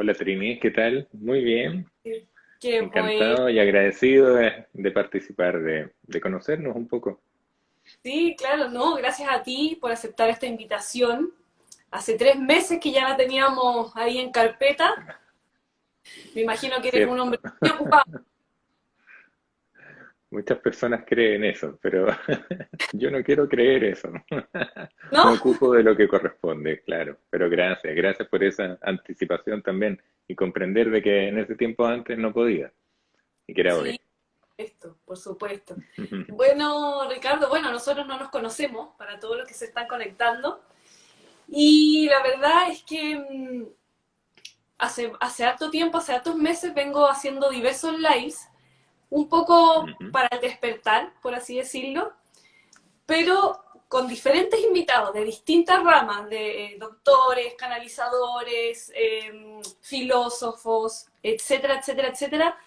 Hola Trini, ¿qué tal? Muy bien, Que pues encantado y agradecido de participar, de conocernos un poco. sí, claro, no, gracias a ti por aceptar esta invitación. Hace 3 meses que ya la teníamos ahí en carpeta. Me imagino que eres un Cierto, hombre muy ocupado, muchas personas creen eso, pero yo no quiero creer eso. ¿no? Me ocupo de lo que corresponde, claro, pero gracias por esa anticipación también y comprender de que en ese tiempo antes no podía y que era hoy. Sí, esto, por supuesto. Bueno, Ricardo, bueno, nosotros no nos conocemos para todos los que se están conectando. Y la verdad es que hace harto tiempo, hace hartos meses, vengo haciendo diversos lives, un poco Ujú. para el despertar, por así decirlo, pero con diferentes invitados de distintas ramas, de doctores, canalizadores, filósofos, etcétera, etcétera, etcétera,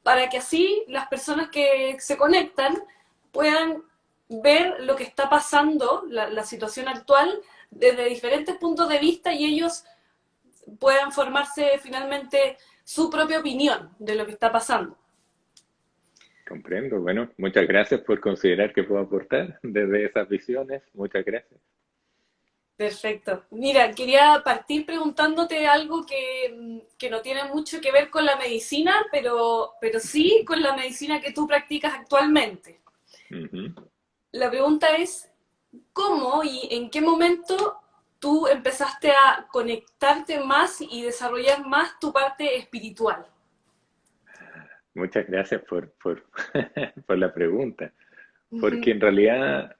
para que así las personas que se conectan puedan ver lo que está pasando, la situación actual, desde diferentes puntos de vista y ellos puedan formarse finalmente su propia opinión de lo que está pasando. Comprendo. Bueno, muchas gracias por considerar que puedo aportar desde esas visiones. Muchas gracias. Perfecto. Mira, quería partir preguntándote algo que no tiene mucho que ver con la medicina, pero sí con la medicina que tú practicas actualmente. Ujú. La pregunta es, ¿cómo y en qué momento tú empezaste a conectarte más y desarrollar más tu parte espiritual? Muchas gracias por, por la pregunta, porque Ujú. en realidad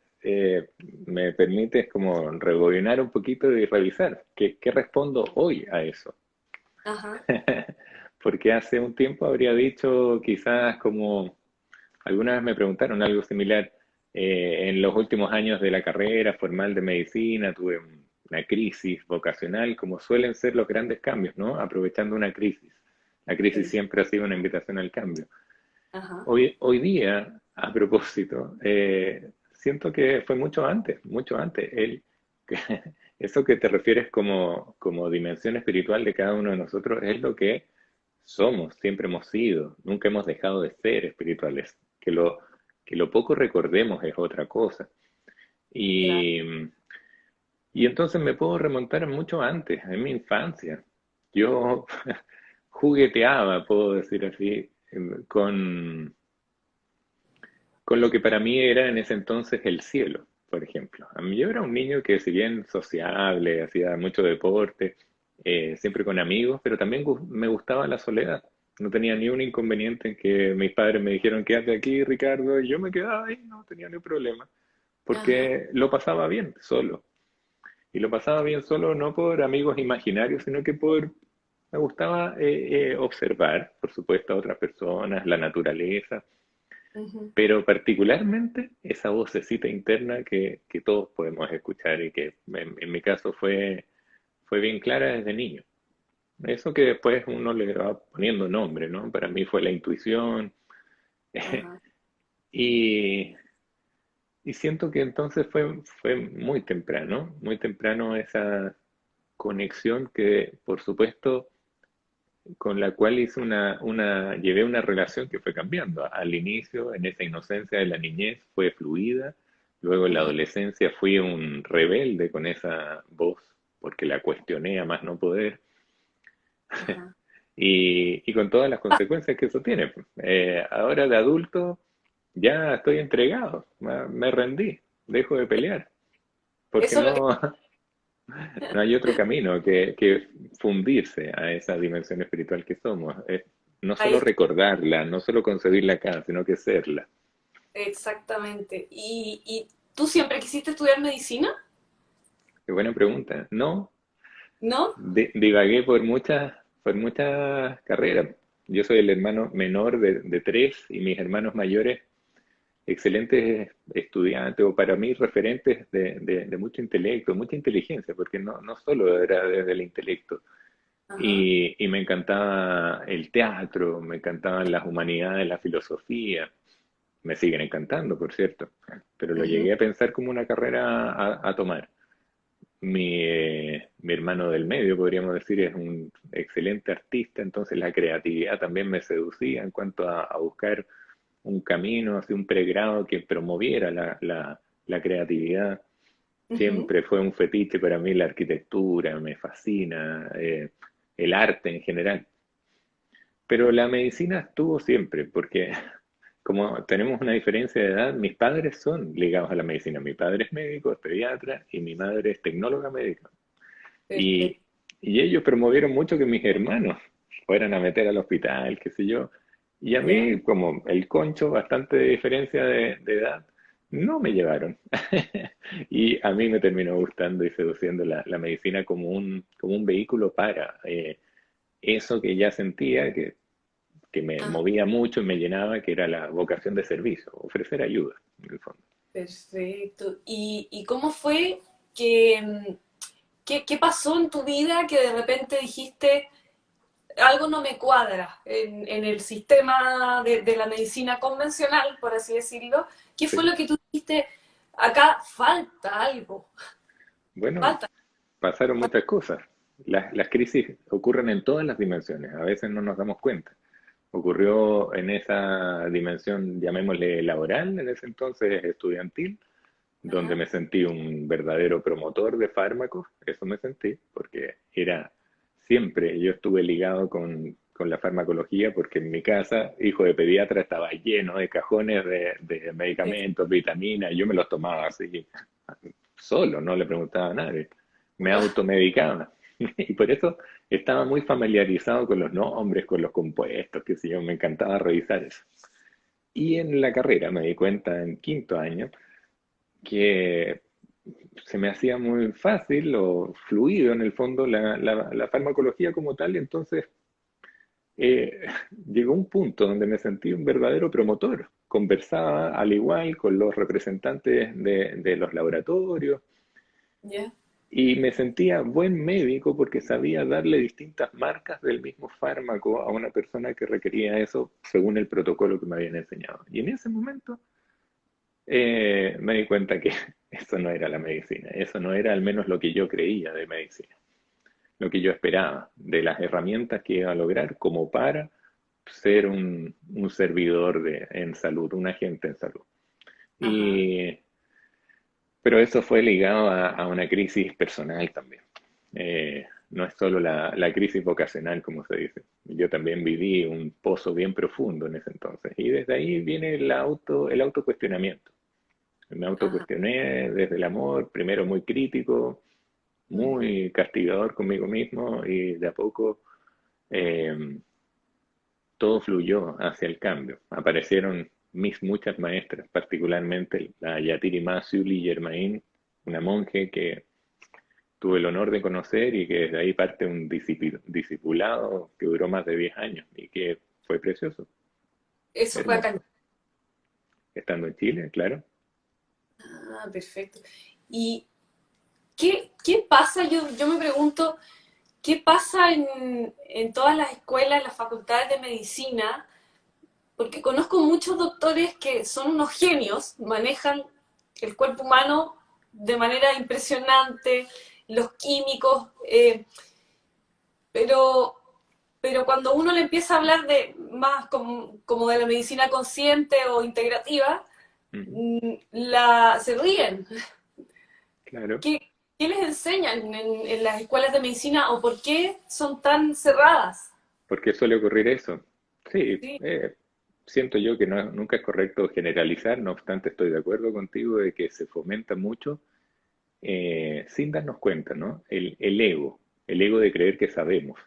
me permites como rebobinar un poquito y revisar qué respondo hoy a eso. Ajá, Porque hace un tiempo habría dicho quizás como, alguna vez me preguntaron algo similar, en los últimos años de la carrera formal de medicina tuve una crisis vocacional, como suelen ser los grandes cambios, ¿no? Aprovechando una crisis. La crisis sí, siempre ha sido una invitación al cambio. ajá, Hoy día, a propósito, siento que fue mucho antes, mucho antes. Que- eso que te refieres como dimensión espiritual de cada uno de nosotros es lo que somos, siempre hemos sido, nunca hemos dejado de ser espirituales. Que lo poco recordemos es otra cosa. claro. Y, y entonces me puedo remontar mucho antes, en mi infancia. Yo jugueteaba, puedo decir así, con lo que para mí era en ese entonces el cielo, por ejemplo. A mí yo era un niño que si bien sociable, hacía mucho deporte, siempre con amigos, pero también me gustaba la soledad. No tenía ni un inconveniente en que mis padres me dijeron quédate aquí, Ricardo, y yo me quedaba ahí, no tenía ni problema, Ajá, porque lo pasaba bien solo. Y lo pasaba bien solo no por amigos imaginarios, sino que me gustaba observar, por supuesto, a otras personas, la naturaleza, ujú, pero particularmente esa vocecita interna que todos podemos escuchar y que en mi caso fue bien clara desde niño. Eso que después uno le va poniendo nombre, ¿no? Para mí fue la intuición. ajá, y, y siento que entonces fue muy temprano esa conexión que, por supuesto, con la cual hice llevé una relación que fue cambiando. Al inicio, en esa inocencia de la niñez, fue fluida. Luego en la ajá, adolescencia fui un rebelde con esa voz, porque la cuestioné a más no poder, ajá. y con todas las consecuencias que eso tiene. Ahora de adulto ya estoy entregado, me rendí, dejo de pelear, porque Eso es lo que... no hay otro camino que fundirse a esa dimensión espiritual que somos. Es no Ahí solo está. recordarla, no solo concebirla acá, sino que serla. Exactamente. ¿Y tú siempre quisiste estudiar medicina? Qué buena pregunta. No, ¿No? divagué por muchas carreras. Yo soy el hermano menor de tres y mis hermanos mayores, excelentes estudiantes o para mí referentes de mucho intelecto, mucha inteligencia, porque no solo era desde el intelecto. Ajá. Y me encantaba el teatro, me encantaban las humanidades, la filosofía, me siguen encantando, por cierto, pero lo Ujú. llegué a pensar como una carrera a tomar. Mi hermano del medio, podríamos decir, es un excelente artista, entonces la creatividad también me seducía en cuanto a buscar un camino hacia un pregrado que promoviera la creatividad. Ujú. Siempre fue un fetiche para mí la arquitectura, me fascina, el arte en general. Pero la medicina estuvo siempre, porque como tenemos una diferencia de edad, mis padres son ligados a la medicina. Mi padre es médico, es pediatra, y mi madre es tecnóloga médica. Y, Perfecto. y ellos promovieron mucho que mis hermanos fueran a meter al hospital, qué sé yo. Y a ¿Ya? mí, como el concho, bastante de diferencia de edad, no me llevaron. Y a mí me terminó gustando y seduciendo la medicina como un vehículo para eso que ya sentía, que me Ah, movía mucho y me llenaba, que era la vocación de servicio, ofrecer ayuda, en el fondo. perfecto. ¿Y cómo fue que, qué pasó en tu vida que de repente dijiste, algo no me cuadra en el sistema de la medicina convencional, por así decirlo? ¿Qué fue Sí. lo que tú dijiste? Acá falta algo, Bueno, falta. pasaron muchas cosas. Las crisis ocurren en todas las dimensiones, a veces no nos damos cuenta. Ocurrió en esa dimensión, llamémosle laboral, en ese entonces estudiantil, donde Ajá. me sentí un verdadero promotor de fármacos, eso me sentí, porque era siempre, yo estuve ligado con la farmacología, porque en mi casa, hijo de pediatra, estaba lleno de cajones de medicamentos, vitaminas, y yo me los tomaba así, solo, no le preguntaba a nadie, me automedicaba. Y por eso estaba muy familiarizado con los nombres, con los compuestos, que sé yo, me encantaba revisar eso. Y en la carrera me di cuenta en quinto año que se me hacía muy fácil o fluido en el fondo la farmacología como tal, y entonces eh, llegó un punto donde me sentí un verdadero promotor. Conversaba al igual con los representantes de los laboratorios ¿Ya? y me sentía buen médico porque sabía darle distintas marcas del mismo fármaco a una persona que requería eso según el protocolo que me habían enseñado. Y en ese momento me di cuenta que eso no era la medicina, eso no era al menos lo que yo creía de medicina, lo que yo esperaba, de las herramientas que iba a lograr como para ser un servidor en salud, un agente en salud. Ajá. Y, pero eso fue ligado a una crisis personal también. No es solo la crisis vocacional, como se dice. Yo también viví un pozo bien profundo en ese entonces. Y desde ahí viene el autocuestionamiento. Me Ajá. autocuestioné desde el amor, primero muy crítico, Ujú. muy castigador conmigo mismo y de a poco eh, todo fluyó hacia el cambio. Aparecieron mis muchas maestras, particularmente la Yatiri Masyuli Germain, una monje que tuve el honor de conocer y que desde ahí parte un discipulado que duró más de 10 años y que fue precioso, Eso fue acá. hermoso. Estando en Chile, claro. Ah, perfecto. ¿Y qué pasa? Yo me pregunto, ¿qué pasa en todas las escuelas, en las facultades de medicina? Porque conozco muchos doctores que son unos genios, manejan el cuerpo humano de manera impresionante, los químicos, pero, pero cuando uno le empieza a hablar de más como de la medicina consciente o integrativa, Ujú, se ríen. claro. ¿Qué, qué les enseñan en las escuelas de medicina o por qué son tan cerradas? ¿Por qué suele ocurrir eso? Sí, Sí, siento yo que nunca es correcto generalizar, no obstante estoy de acuerdo contigo de que se fomenta mucho sin darnos cuenta, ¿no? El ego de creer que sabemos.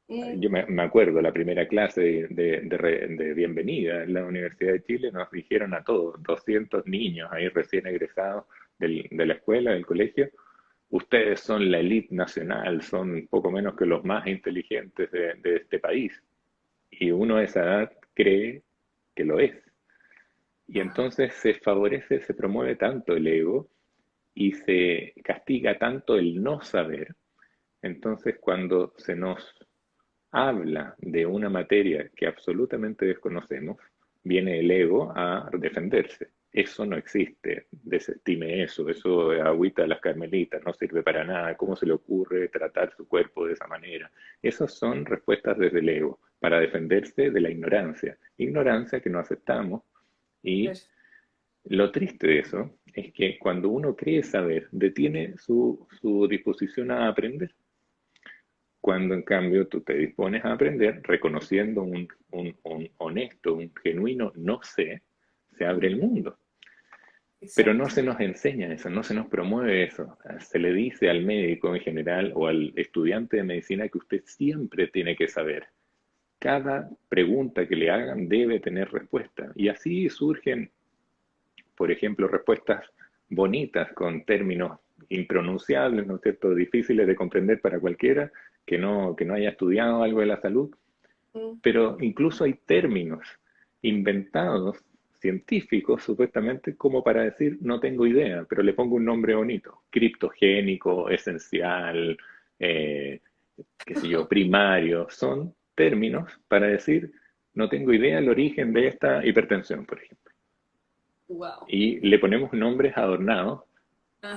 mm, Yo me acuerdo la primera clase de bienvenida en la Universidad de Chile, nos dijeron a todos, 200 niños ahí recién egresados de la escuela, del colegio, ustedes son la élite nacional, son poco menos que los más inteligentes de este país. Y uno a esa edad cree que lo es. Y ajá, entonces se favorece, se promueve tanto el ego y se castiga tanto el no saber. Entonces cuando se nos habla de una materia que absolutamente desconocemos, viene el ego a defenderse. eso no existe, desestime eso, eso es agüita de las carmelitas, no sirve para nada, ¿cómo se le ocurre tratar su cuerpo de esa manera? Esas son respuestas desde el ego, para defenderse de la ignorancia que no aceptamos. Y Pues, lo triste de eso es que cuando uno cree saber, detiene su disposición a aprender. Cuando en cambio tú te dispones a aprender, reconociendo un honesto, un genuino no sé, se abre el mundo. Pero no exacto. se nos enseña eso, no se nos promueve eso. Se le dice al médico en general o al estudiante de medicina que usted siempre tiene que saber. Cada pregunta que le hagan debe tener respuesta. Y así surgen, por ejemplo, respuestas bonitas con términos impronunciables, ¿no es cierto?, difíciles de comprender para cualquiera que no haya estudiado algo de la salud, Mm. pero incluso hay términos inventados, científicos, supuestamente, como para decir no tengo idea, pero le pongo un nombre bonito, criptogénico, esencial, eh, qué sé yo, primario, son términos para decir no tengo idea el origen de esta hipertensión, por ejemplo. Wow. Y le ponemos nombres adornados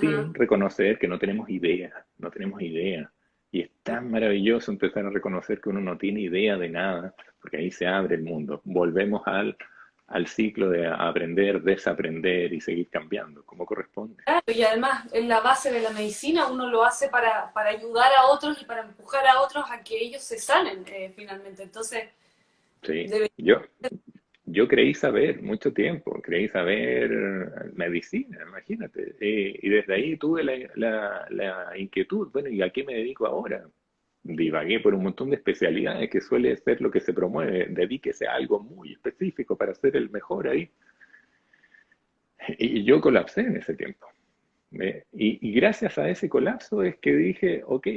sin Ajá. reconocer que no tenemos idea, no tenemos idea. Y es tan maravilloso empezar a reconocer que uno no tiene idea de nada, porque ahí se abre el mundo. Volvemos al ciclo de aprender, desaprender y seguir cambiando, como corresponde. Claro, y además en la base de la medicina uno lo hace para ayudar a otros y para empujar a otros a que ellos se sanen finalmente. Entonces, Sí, debe... yo creí saber mucho tiempo, creí saber medicina, imagínate. Y desde ahí tuve la inquietud, bueno, ¿y a qué me dedico ahora? Divagué por un montón de especialidades que suele ser lo que se promueve, dedíquese a algo muy específico para ser el mejor ahí. Y yo colapsé en ese tiempo. Y gracias a ese colapso es que dije, ok,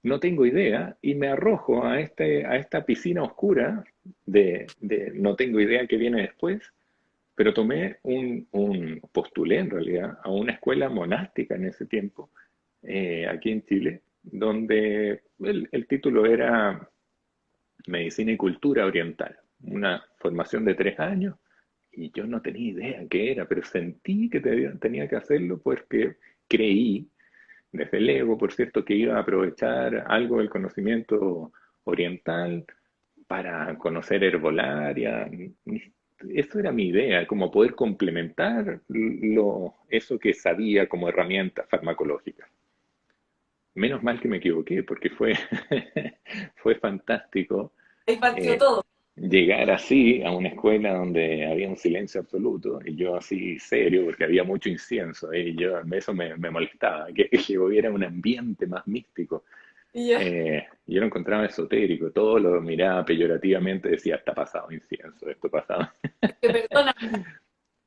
no tengo idea y me arrojo a esta piscina oscura de no tengo idea qué viene después, pero tomé postulé en realidad a una escuela monástica en ese tiempo, aquí en Chile, donde el título era Medicina y Cultura Oriental, una formación de 3 años, y yo no tenía idea qué era, pero sentí que tenía que hacerlo porque creí, desde el ego, por cierto, que iba a aprovechar algo del conocimiento oriental para conocer herbolaria. Eso era mi idea, como poder complementar eso que sabía como herramienta farmacológica. Menos mal que me equivoqué, porque fue fantástico ahí partió eh, todo. llegar así a una escuela donde había un silencio absoluto y yo así serio porque había mucho incienso y yo eso me molestaba, que hubiera un ambiente más místico. Y ya, Yo lo encontraba esotérico, todo lo miraba peyorativamente, decía, está pasado incienso, esto pasado. te perdonan.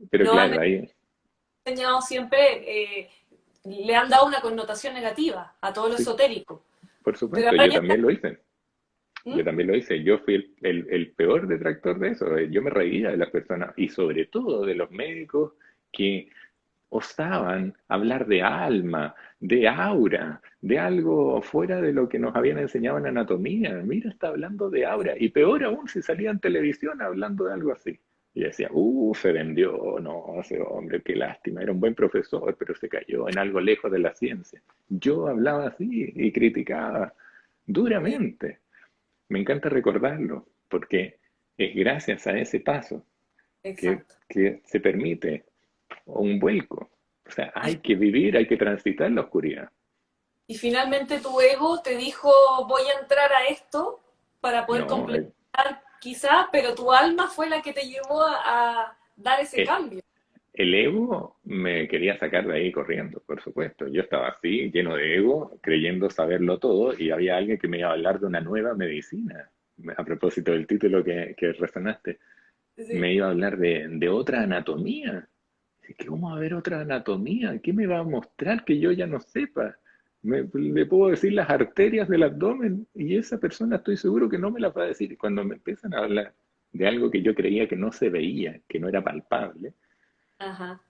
Pero Nos han claro, ahí, enseñado siempre, le han dado una connotación negativa a todo lo sí, esotérico. por Pero supuesto, ahora yo ya está. también lo hice. ¿Mm? Yo también lo hice, yo fui el peor detractor de eso, yo me reía de las personas y sobre todo de los médicos que osaban hablar de alma, de aura, de algo fuera de lo que nos habían enseñado en anatomía. Mira, está hablando de aura y peor aún si salía en televisión hablando de algo así. Y decía, se vendió, no, ese hombre, qué lástima, era un buen profesor, pero se cayó en algo lejos de la ciencia. Yo hablaba así y criticaba Y- duramente. Me encanta recordarlo, porque es gracias a ese paso exacto. que se permite un vuelco. O sea, Y, hay que vivir, hay que transitar la oscuridad. y finalmente tu ego te dijo, voy a entrar a esto para poder No, complementar quizá, pero tu alma fue la que te llevó a dar ese el, cambio. el ego me quería sacar de ahí corriendo, por supuesto. Yo estaba así, lleno de ego, creyendo saberlo todo, y había alguien que me iba a hablar de una nueva medicina. A propósito del título que resonaste, Sí. me iba a hablar de otra anatomía. ¿Que ¿Cómo va a haber otra anatomía? ¿Qué me va a mostrar que yo ya no sepa? Le puedo decir las arterias del abdomen y esa persona estoy seguro que no me las va a decir. Y cuando me empiezan a hablar de algo que yo creía que no se veía, que no era palpable, Ajá.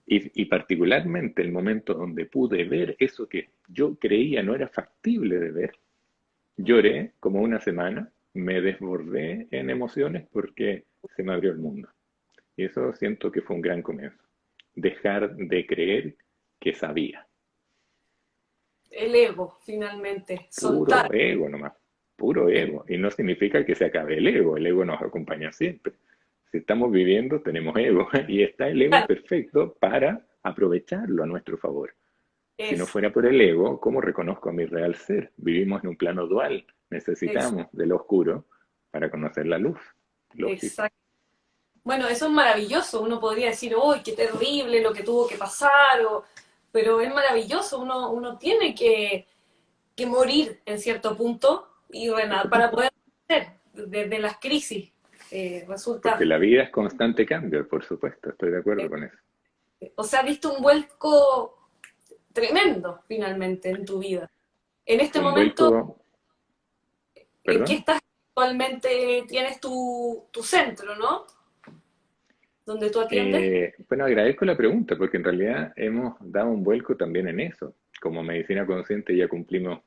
y particularmente el momento donde pude ver eso que yo creía no era factible de ver, lloré como una semana, me desbordé en emociones porque se me abrió el mundo. Y eso siento que fue un gran comienzo. dejar de creer que sabía. El ego, finalmente, Puro soltar. ego nomás, puro ego. Y no significa que se acabe el ego nos acompaña siempre. Si estamos viviendo, tenemos ego, y está el ego Claro, perfecto para aprovecharlo a nuestro favor. Si no es, fuera por el ego, ¿cómo reconozco a mi real ser? Vivimos en un plano dual, es, necesitamos del oscuro para conocer la luz. Lógico. exacto. Bueno, eso es maravilloso. Uno podría decir, ¡uy, qué terrible lo que tuvo que pasar! Pero es maravilloso. Uno tiene que morir en cierto punto y Por para supuesto. poder hacer desde las crisis. Porque Resulta, la vida es constante cambio, por supuesto, estoy de acuerdo eh, con eso. o sea, viste un vuelco tremendo finalmente en tu vida. En este Un momento, vuelco, ¿en qué perdón. estás actualmente? Tienes tu centro, ¿no? Donde tú atiendes. Bueno, agradezco la pregunta porque en realidad hemos dado un vuelco también en eso. Como medicina consciente ya cumplimos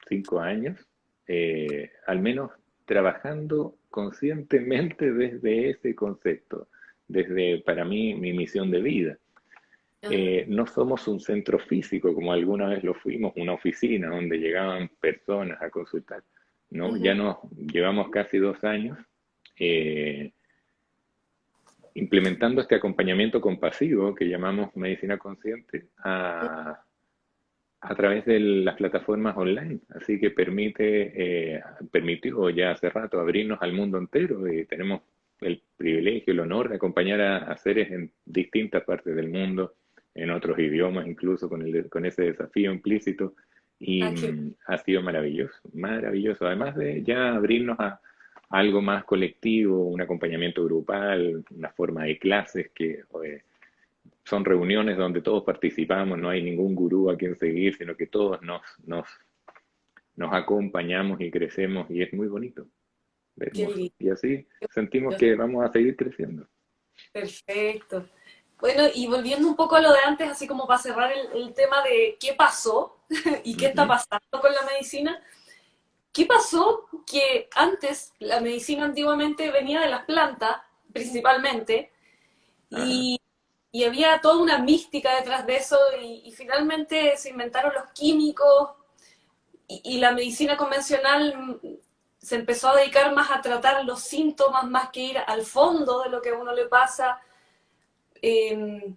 5 años, al menos trabajando conscientemente desde ese concepto, desde para mí mi misión de vida. Ajá. No somos un centro físico como alguna vez lo fuimos, una oficina donde llegaban personas a consultar, ¿no? Ya Ujú. nos llevamos casi 2 años eh, implementando este acompañamiento compasivo que llamamos medicina consciente a través de las plataformas online. Así que permitió ya hace rato abrirnos al mundo entero y tenemos el privilegio, el honor de acompañar a seres en distintas partes del mundo, en otros idiomas incluso, con ese desafío implícito. Y Ah, qué ha sido maravilloso, maravilloso. Además de ya abrirnos a algo más colectivo, un acompañamiento grupal, una forma de clases que son reuniones donde todos participamos, no hay ningún gurú a quien seguir, sino que todos nos acompañamos y crecemos y es muy bonito, qué hermoso. lindo. Y así sentimos que vamos a seguir creciendo. Perfecto. Bueno, y volviendo un poco a lo de antes, así como para cerrar el tema de qué pasó y qué está Ujú. pasando con la medicina, ¿qué pasó que antes la medicina antiguamente venía de las plantas, principalmente, Ajá. y, y había toda una mística detrás de eso, y finalmente se inventaron los químicos, y la medicina convencional se empezó a dedicar más a tratar los síntomas, más que ir al fondo de lo que a uno le pasa. Eh,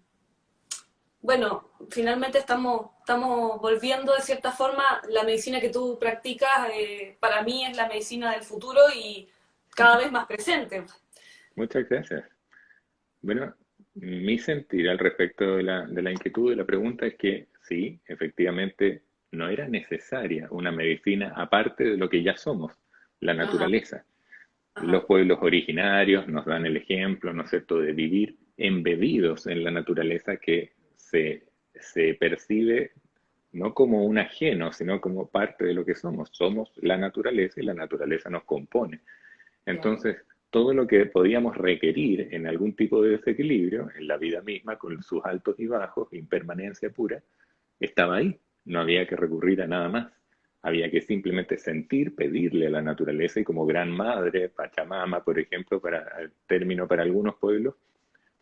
bueno, finalmente estamos volviendo de cierta forma, la medicina que tú practicas, para mí es la medicina del futuro y cada vez más presente. Muchas gracias. Bueno, mi sentir al respecto de la inquietud de la pregunta es que sí, efectivamente, no era necesaria una medicina aparte de lo que ya somos, la Ajá, naturaleza. Los ajá, pueblos originarios nos dan el ejemplo, ¿no es cierto?, de vivir embebidos en la naturaleza que se percibe no como un ajeno, sino como parte de lo que somos. Somos la naturaleza y la naturaleza nos compone. claro. Entonces, todo lo que podíamos requerir en algún tipo de desequilibrio, en la vida misma, con sus altos y bajos, impermanencia pura, estaba ahí. No había que recurrir a nada más. Había que simplemente sentir, pedirle a la naturaleza y como gran madre, Pachamama, por ejemplo, para el término para algunos pueblos,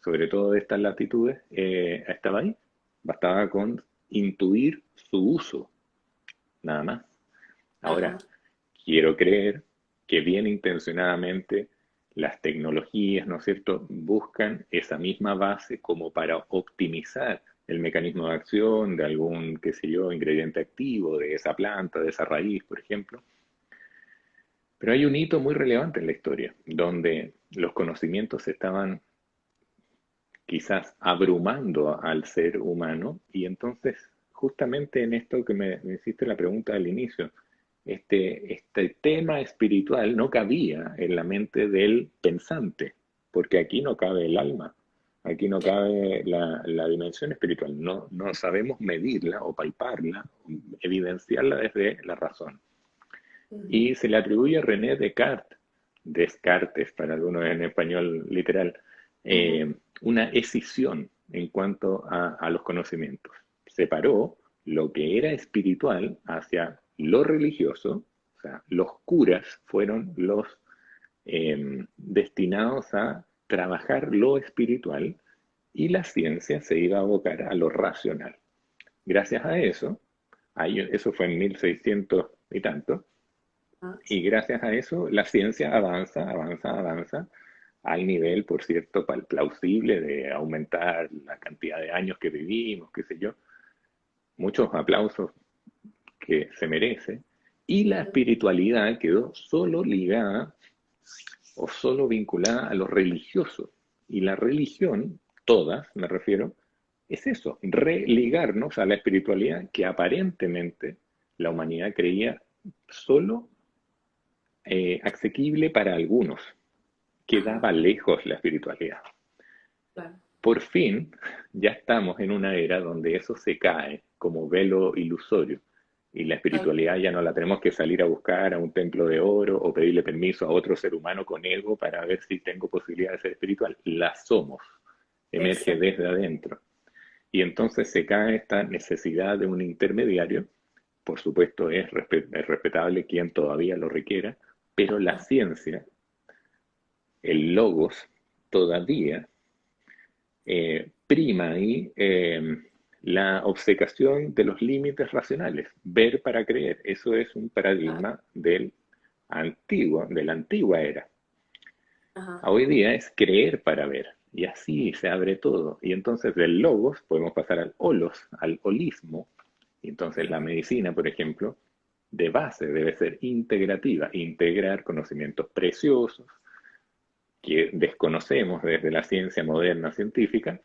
sobre todo de estas latitudes, estaba ahí. Bastaba con intuir su uso, nada más. Ajá, Ahora, quiero creer que bien intencionadamente las tecnologías, ¿no es cierto?, buscan esa misma base como para optimizar el mecanismo de acción de algún, qué sé yo, ingrediente activo de esa planta, de esa raíz, por ejemplo. Pero hay un hito muy relevante en la historia, donde los conocimientos estaban quizás abrumando al ser humano y entonces justamente en esto que me hiciste la pregunta al inicio, este tema espiritual no cabía en la mente del pensante, porque aquí no cabe el alma, aquí no cabe la dimensión espiritual, no sabemos medirla o palparla, evidenciarla desde la razón. ujú, Y se le atribuye a René Descartes, Descartes para algunos en español literal, ujú, una escisión en cuanto a los conocimientos. Separó lo que era espiritual hacia lo religioso, o sea, los curas fueron los destinados a trabajar lo espiritual y la ciencia se iba a abocar a lo racional. Gracias a eso, eso fue en 1600 y tanto, Ah, y gracias a eso la ciencia avanza, avanza, avanza, al nivel, por cierto, plausible de aumentar la cantidad de años que vivimos, qué sé yo. Muchos aplausos que se merece. Y la ujú, espiritualidad quedó solo ligada o solo vinculada a lo religioso. Y la religión, todas me refiero, es eso, religarnos a la espiritualidad que aparentemente la humanidad creía solo asequible para algunos. ajá, Quedaba lejos la espiritualidad. claro. Por fin, ya estamos en una era donde eso se cae como velo ilusorio y la Tal- espiritualidad ya no la tenemos que salir a buscar a un templo de oro o pedirle permiso a otro ser humano con ego para ver si tengo posibilidad de ser espiritual. La somos, emerge Exacto. desde adentro. Y entonces se cae esta necesidad de un intermediario. Por supuesto, es respetable quien todavía lo requiera, pero la ciencia, el logos, todavía prima ahí la obcecación de los límites racionales, ver para creer. Eso es un paradigma de la antigua era. Ajá, Hoy día es creer para ver, y así se abre todo. Y entonces del logos podemos pasar al holos, al holismo. Y entonces la medicina, por ejemplo, de base debe ser integrativa, integrar conocimientos preciosos que desconocemos desde la ciencia moderna científica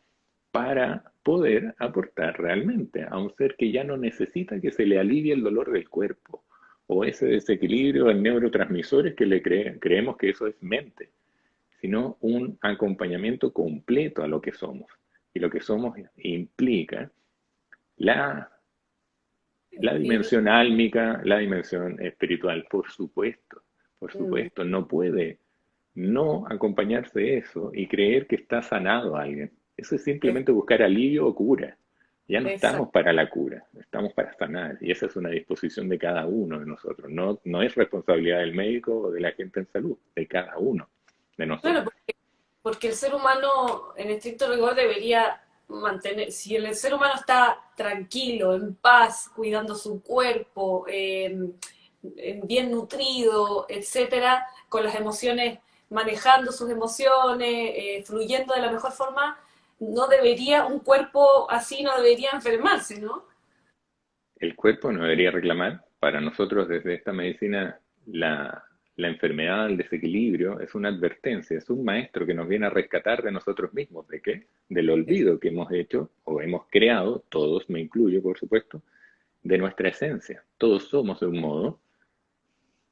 para poder aportar realmente a un ser que ya no necesita que se le alivie el dolor del cuerpo o ese desequilibrio en neurotransmisores que creemos que eso es mente, sino un acompañamiento completo a lo que somos. Y lo que somos implica la, la espíritu. dimensión álmica, la dimensión espiritual, por Mm, supuesto, no puede no acompañarse eso y creer que está sanado a alguien. Eso es es- simplemente buscar alivio o cura. Ya no exacto. estamos para la cura, estamos para sanar. Y esa es una disposición de cada uno de nosotros. No, no es responsabilidad del médico o de la gente en salud, de cada uno de Claro, nosotros. porque el ser humano, en estricto rigor, debería mantener, si el ser humano está tranquilo, en paz, cuidando su cuerpo, bien nutrido, etcétera, con las emociones, manejando sus emociones, fluyendo de la mejor forma, no debería, un cuerpo así no debería enfermarse, ¿no? El cuerpo no debería reclamar. Para nosotros desde esta medicina, la enfermedad, el desequilibrio, es una advertencia, es un maestro que nos viene a rescatar de nosotros mismos. ¿De qué? Del olvido que hemos hecho o hemos creado, todos, me incluyo por supuesto, de nuestra esencia. Todos somos de un modo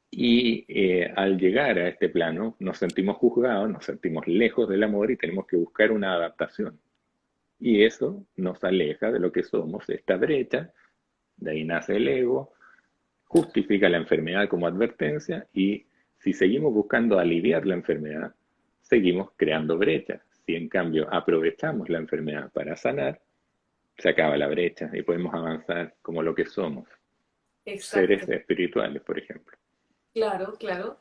y al llegar a este plano nos sentimos juzgados, nos sentimos lejos del amor y tenemos que buscar una adaptación. Y eso nos aleja de lo que somos, esta brecha, de ahí nace el ego, justifica la enfermedad como advertencia y si seguimos buscando aliviar la enfermedad, seguimos creando brechas. Si en cambio aprovechamos la enfermedad para sanar, se acaba la brecha y podemos avanzar como lo que somos, seres Exacto. espirituales, por ejemplo. Claro, claro.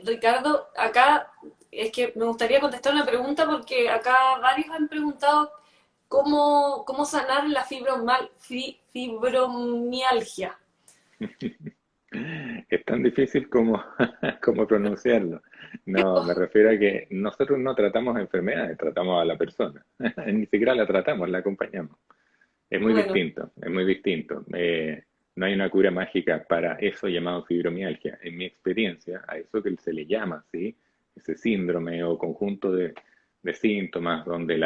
Ricardo, acá es que me gustaría contestar una pregunta porque acá varios han preguntado cómo sanar la fibromialgia. Es tan difícil como, como pronunciarlo. No, me refiero a que nosotros no tratamos enfermedades, tratamos a la persona. Ni siquiera la tratamos, la acompañamos. Es muy Bueno, distinto, es muy distinto. No hay una cura mágica para eso llamado fibromialgia. En mi experiencia, a eso que se le llama, ¿sí? Ese síndrome o conjunto de síntomas donde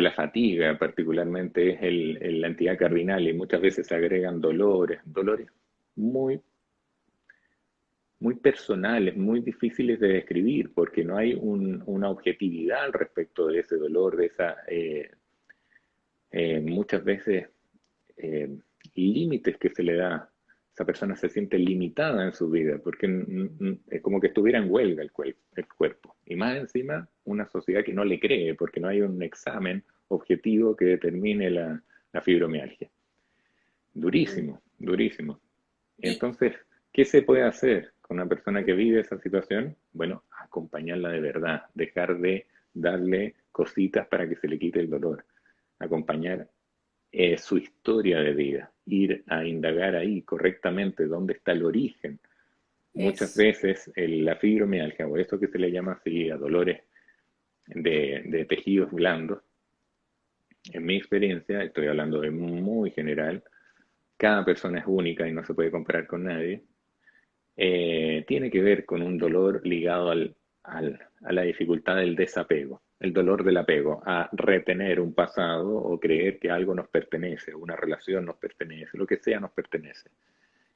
la fatiga particularmente es la entidad cardinal y muchas veces se agregan dolores muy, muy personales, muy difíciles de describir porque no hay una objetividad al respecto de ese dolor, de esa, muchas veces eh, límites que se le da. Esa persona se siente limitada en su vida porque es como que estuviera en huelga el cuerpo. Y más encima, una sociedad que no le cree porque no hay un examen objetivo que determine la fibromialgia. mm, Durísimo, durísimo. y Entonces, ¿qué se puede hacer con una persona que vive esa situación? Bueno, acompañarla de verdad, dejar de darle cositas para que se le quite el dolor, acompañar su historia de vida, ir a indagar ahí correctamente dónde está el origen. Muchas Es, veces la fibromialgia, o eso que se le llama así a dolores de tejidos blandos, en mi experiencia, estoy hablando de muy general, cada persona es única y no se puede comparar con nadie, tiene que ver con un dolor ligado a la dificultad del desapego, el dolor del apego, a retener un pasado o creer que algo nos pertenece, una relación nos pertenece, lo que sea nos pertenece.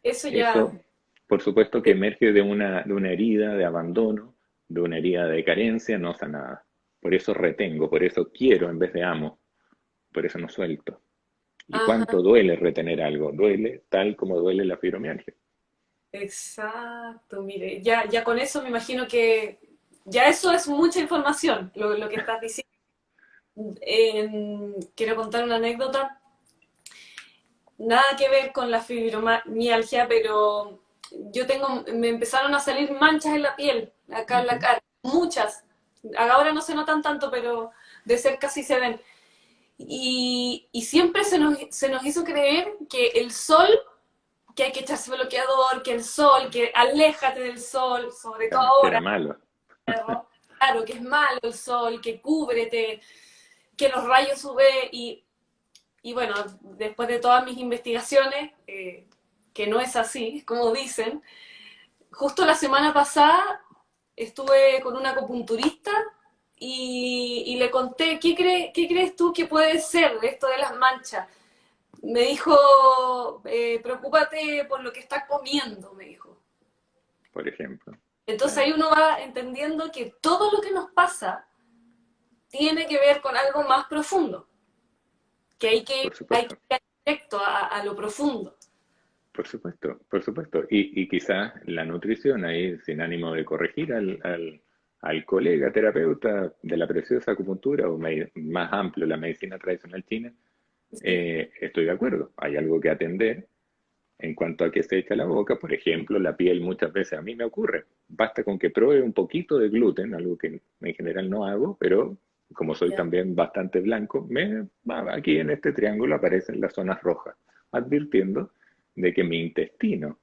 eso ya, Eso, por supuesto que emerge de una herida de abandono, de una herida de carencia no sanada. Por eso retengo, por eso quiero en vez de amo, por eso no suelto. ¿Y ajá, cuánto duele retener algo? Duele tal como duele la fibromialgia. exacto, mire, ya con eso me imagino que ya eso es mucha información, lo que estás diciendo. Quiero contar una anécdota, nada que ver con la fibromialgia, pero me empezaron a salir manchas en la piel, acá en la Ujú. cara, muchas. Ahora no se notan tanto, pero de cerca sí se ven. Y siempre se nos hizo creer que el sol, que hay que echarse bloqueador, que el sol, que aléjate del sol, sobre todo Claro, que era ahora, malo. claro, que es malo el sol, que cúbrete, que los rayos UV y bueno, después de todas mis investigaciones, que no es así, como dicen, justo la semana pasada estuve con una acupunturista y le conté, ¿qué crees tú que puede ser esto de las manchas? Me dijo, preocúpate por lo que estás comiendo, me dijo. Por ejemplo. Entonces Claro, ahí uno va entendiendo que todo lo que nos pasa tiene que ver con algo más profundo, que por hay que supuesto, ir directo a lo profundo. por supuesto, por supuesto. Y quizás la nutrición ahí, sin ánimo de corregir al colega terapeuta de la preciosa acupuntura o más amplio la medicina tradicional china, ¿Sí? estoy de acuerdo. Hay algo que atender en cuanto a qué se echa a la boca. Por ejemplo, la piel muchas veces a mí me ocurre. Basta con que pruebe un poquito de gluten, algo que en general no hago, pero como soy Ya. también bastante blanco, aquí en este triángulo aparecen las zonas rojas, advirtiendo de que mi intestino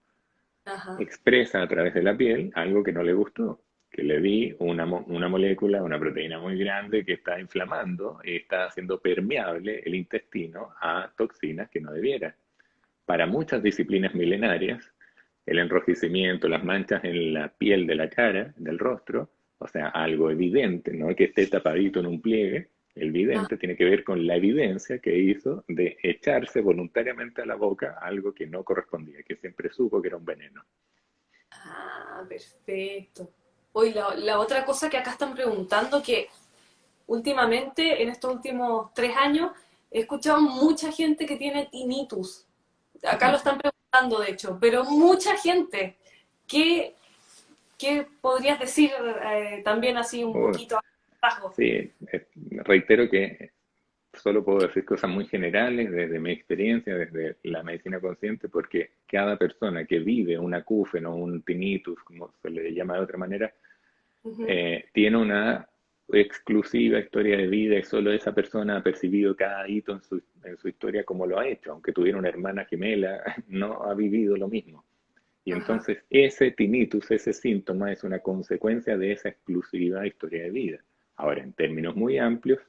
Ajá. expresa a través de la piel algo que no le gustó, que le di una molécula, una proteína muy grande que está inflamando y está haciendo permeable el intestino a toxinas que no debiera. Para muchas disciplinas milenarias, el enrojecimiento, las manchas en la piel de la cara, del rostro, o sea, algo evidente, no que esté tapadito en un pliegue, el Ah, vidente tiene que ver con la evidencia que hizo de echarse voluntariamente a la boca algo que no correspondía, que siempre supo que era un veneno. perfecto. Hoy la otra cosa que acá están preguntando, que últimamente, en estos últimos 3 años, he escuchado mucha gente que tiene tinnitus. Acá lo están preguntando, de hecho, pero mucha gente. ¿Qué, qué podrías decir también así un Oh, poquito a rasgos? sí, reitero que solo puedo decir cosas muy generales desde mi experiencia, desde la medicina consciente, porque cada persona que vive un acúfeno, un tinnitus, como se le llama de otra manera, Ujú. tiene una exclusiva historia de vida y solo esa persona ha percibido cada hito en su historia como lo ha hecho, aunque tuviera una hermana gemela, no ha vivido lo mismo. Y Ajá. entonces ese tinnitus, ese síntoma es una consecuencia de esa exclusiva historia de vida. Ahora, en términos muy amplios,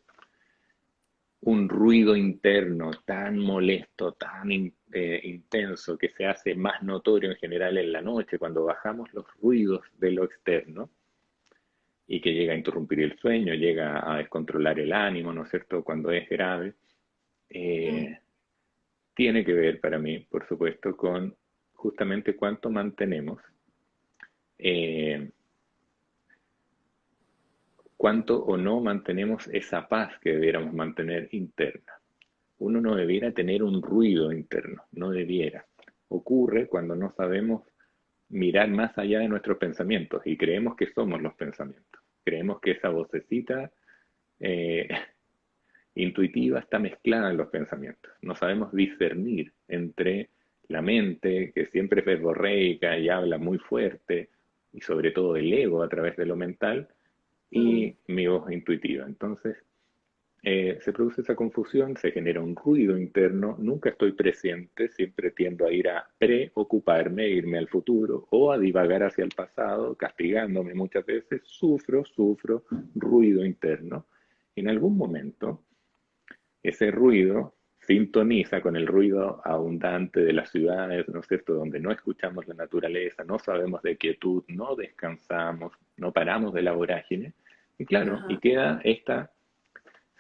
un ruido interno tan molesto, tan intenso, que se hace más notorio en general en la noche, cuando bajamos los ruidos de lo externo, y que llega a interrumpir el sueño, llega a descontrolar el ánimo, ¿no es cierto?, cuando es grave, Mm. eh, tiene que ver para mí, por supuesto, con justamente cuánto mantenemos, eh, cuánto o no mantenemos esa paz que debiéramos mantener interna. Uno no debiera tener un ruido interno, no debiera. Ocurre cuando no sabemos mirar más allá de nuestros pensamientos y creemos que somos los pensamientos. Creemos que esa vocecita eh, intuitiva está mezclada en los pensamientos. No sabemos discernir entre la mente, que siempre es verborreica y habla muy fuerte, y sobre todo el ego a través de lo mental, Mm. y mi voz intuitiva. Entonces, se produce esa confusión, se genera un ruido interno, nunca estoy presente, siempre tiendo a ir a preocuparme, irme al futuro o a divagar hacia el pasado, castigándome muchas veces, sufro ruido interno. En algún momento, ese ruido sintoniza con el ruido abundante de las ciudades, ¿no es cierto?, donde no escuchamos la naturaleza, no sabemos de quietud, no descansamos, no paramos de la vorágine, y claro, y Ajá. queda esta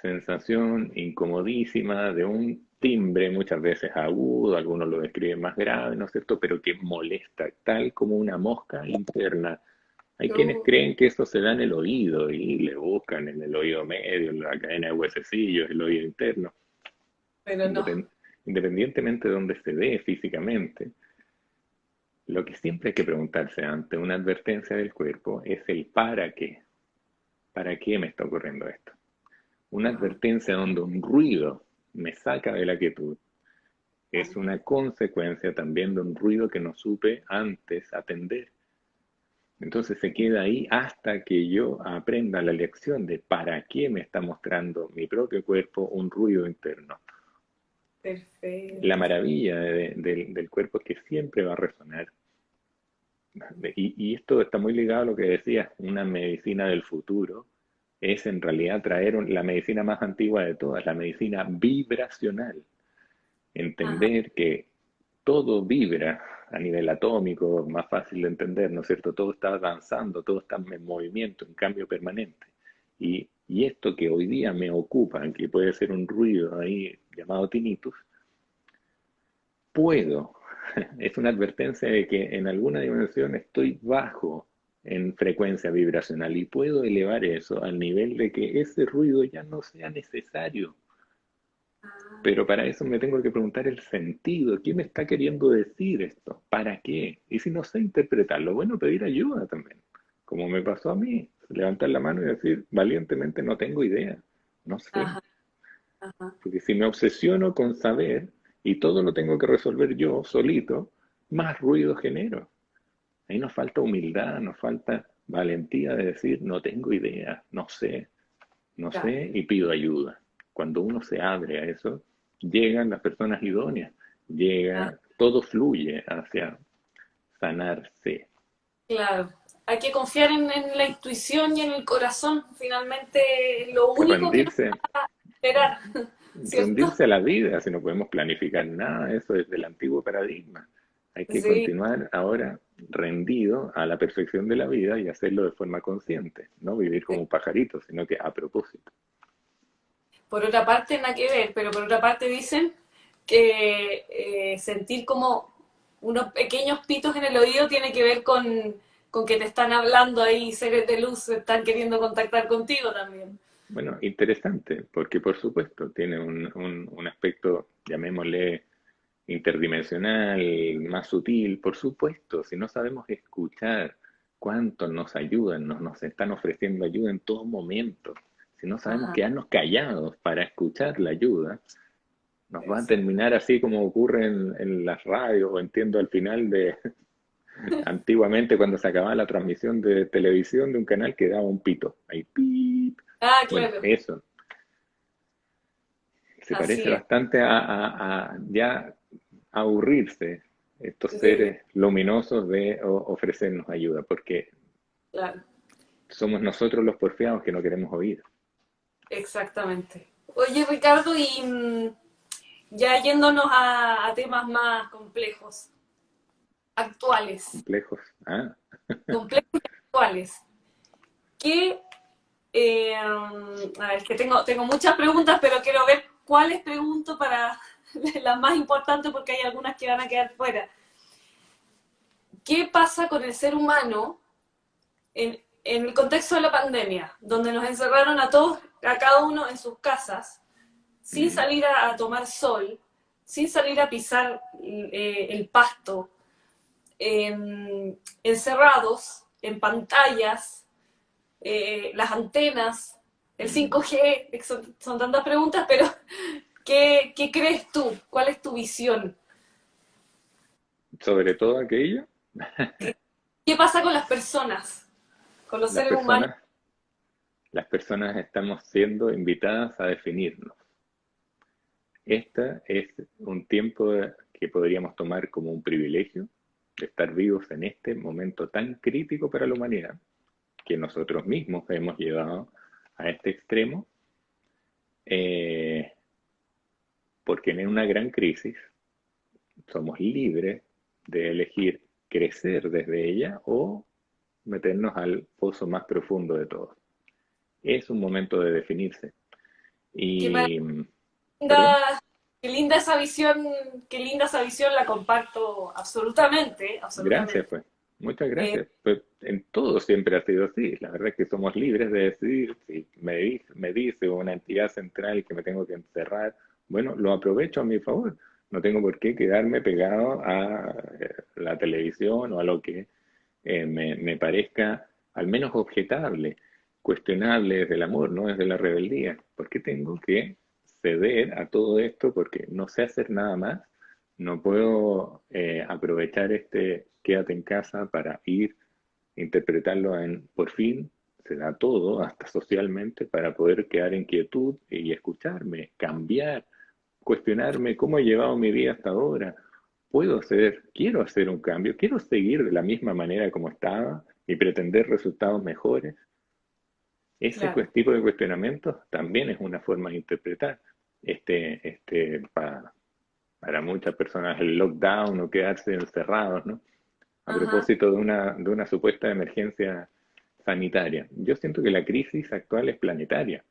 sensación incomodísima de un timbre muchas veces agudo, algunos lo describen más grave, ¿no es cierto?, pero que molesta, tal como una mosca interna. Hay quienes Uh, creen que eso se da en el oído y le buscan en el oído medio, en la cadena de huesecillos, el oído interno. pero no. Independientemente de donde se ve físicamente, lo que siempre hay que preguntarse ante una advertencia del cuerpo es el para qué. ¿Para qué me está ocurriendo esto? Una Ajá. advertencia donde un ruido me saca de la quietud es Ajá. una consecuencia también de un ruido que no supe antes atender. Entonces se queda ahí hasta que yo aprenda la lección de para qué me está mostrando mi propio cuerpo un ruido interno. La Perfecto. maravilla del cuerpo es que siempre va a resonar. Y esto está muy ligado a lo que decías, una medicina del futuro es en realidad traer la medicina más antigua de todas, la medicina vibracional. Ajá. Entender que todo vibra a nivel atómico, más fácil de entender, ¿no es cierto? Todo está avanzando, todo está en movimiento, en cambio permanente. Y esto que hoy día me ocupa, que puede ser un ruido ahí llamado tinnitus, puedo, es una advertencia de que en alguna dimensión estoy bajo en frecuencia vibracional y puedo elevar eso al nivel de que ese ruido ya no sea necesario. Pero Ah, para eso me tengo que preguntar el sentido. ¿Qué me está queriendo decir esto? ¿Para qué? Y si no sé interpretarlo, bueno, pedir ayuda también. Como me pasó a mí, levantar la mano y decir valientemente no tengo idea, no sé. ajá. Ajá. Porque si me obsesiono con saber y todo lo tengo que resolver yo solito, más ruido genero. Ahí nos falta humildad, nos falta valentía de decir no tengo idea, no sé, no Claro. sé y pido ayuda. Cuando uno se abre a eso, llegan las personas idóneas, Ah, llega, todo fluye hacia sanarse. claro. Hay que confiar en la intuición y en el corazón. Finalmente, es lo único que nos Rendirse, va a esperar, ¿cierto? rendirse a la vida, si no podemos planificar nada, eso es del antiguo paradigma. Hay que Sí. continuar ahora rendido a la perfección de la vida y hacerlo de forma consciente, no vivir como un pajarito, sino que a propósito. Por otra parte, nada que ver, pero por otra parte dicen que sentir como unos pequeños pitos en el oído tiene que ver con que te están hablando ahí, seres de luz, están queriendo contactar contigo también. Bueno, interesante, porque por supuesto tiene un aspecto, llamémosle, interdimensional, más sutil, por supuesto, si no sabemos escuchar cuánto nos ayudan, nos están ofreciendo ayuda en todo momento, si no sabemos Ajá, quedarnos callados para escuchar la ayuda, nos va a exacto. terminar así como ocurre en las radios, o entiendo al final de antiguamente cuando se acababa la transmisión de televisión de un canal que daba un pito, ahí pip. Ah, Bueno, claro, eso se parece así es. bastante a ya aburrirse estos Sí, seres luminosos de ofrecernos ayuda, porque claro, somos nosotros los porfiados que no queremos oír. exactamente. Oye, Ricardo, y ya yéndonos a temas más complejos, actuales, Complejos. Ah, complejos y actuales. ¿Qué a ver, que tengo muchas preguntas, pero quiero ver cuáles pregunto para las más importantes porque hay algunas que van a quedar fuera. ¿Qué pasa con el ser humano en el contexto de la pandemia, donde nos encerraron a todos, a cada uno en sus casas, sin mm, salir a tomar sol, sin salir a pisar el pasto, encerrados en pantallas, las antenas, el mm. 5G, son tantas preguntas, pero ¿qué crees tú? ¿Cuál es tu visión? Sobre todo aquello, ¿Qué pasa con las personas, con los las seres humanos? personas. las personas estamos siendo invitadas a definirnos. Este es un tiempo que podríamos tomar como un privilegio de estar vivos en este momento tan crítico para la humanidad, que nosotros mismos hemos llevado a este extremo, porque en una gran crisis somos libres de elegir crecer desde ella o meternos al pozo más profundo de todos. Es un momento de definirse. Qué, Y, ¿perdón? linda, qué linda esa visión, la comparto absolutamente, Gracias, absolutamente. pues. Muchas Eh, gracias. Pues en todo siempre ha sido así. La verdad es que somos libres de decidir si me dice una entidad central que me tengo que encerrar. Bueno, lo aprovecho a mi favor. No tengo por qué quedarme pegado a la televisión o a lo que me parezca al menos objetable, cuestionable desde el amor, no desde la rebeldía. ¿Por qué tengo que ceder a todo esto? Porque no sé hacer nada más, no puedo aprovechar este quédate en casa para ir, interpretarlo en por fin se da todo, hasta socialmente, para poder quedar en quietud y escucharme, cambiar, cuestionarme cómo he llevado mi vida hasta ahora. Puedo hacer, quiero hacer un cambio, quiero seguir de la misma manera como estaba y pretender resultados mejores. Ese claro. tipo de cuestionamientos también es una forma de interpretar. Para muchas personas el lockdown o quedarse encerrados, ¿no? A Ajá. propósito de una supuesta emergencia sanitaria. Yo siento que la crisis actual es planetaria,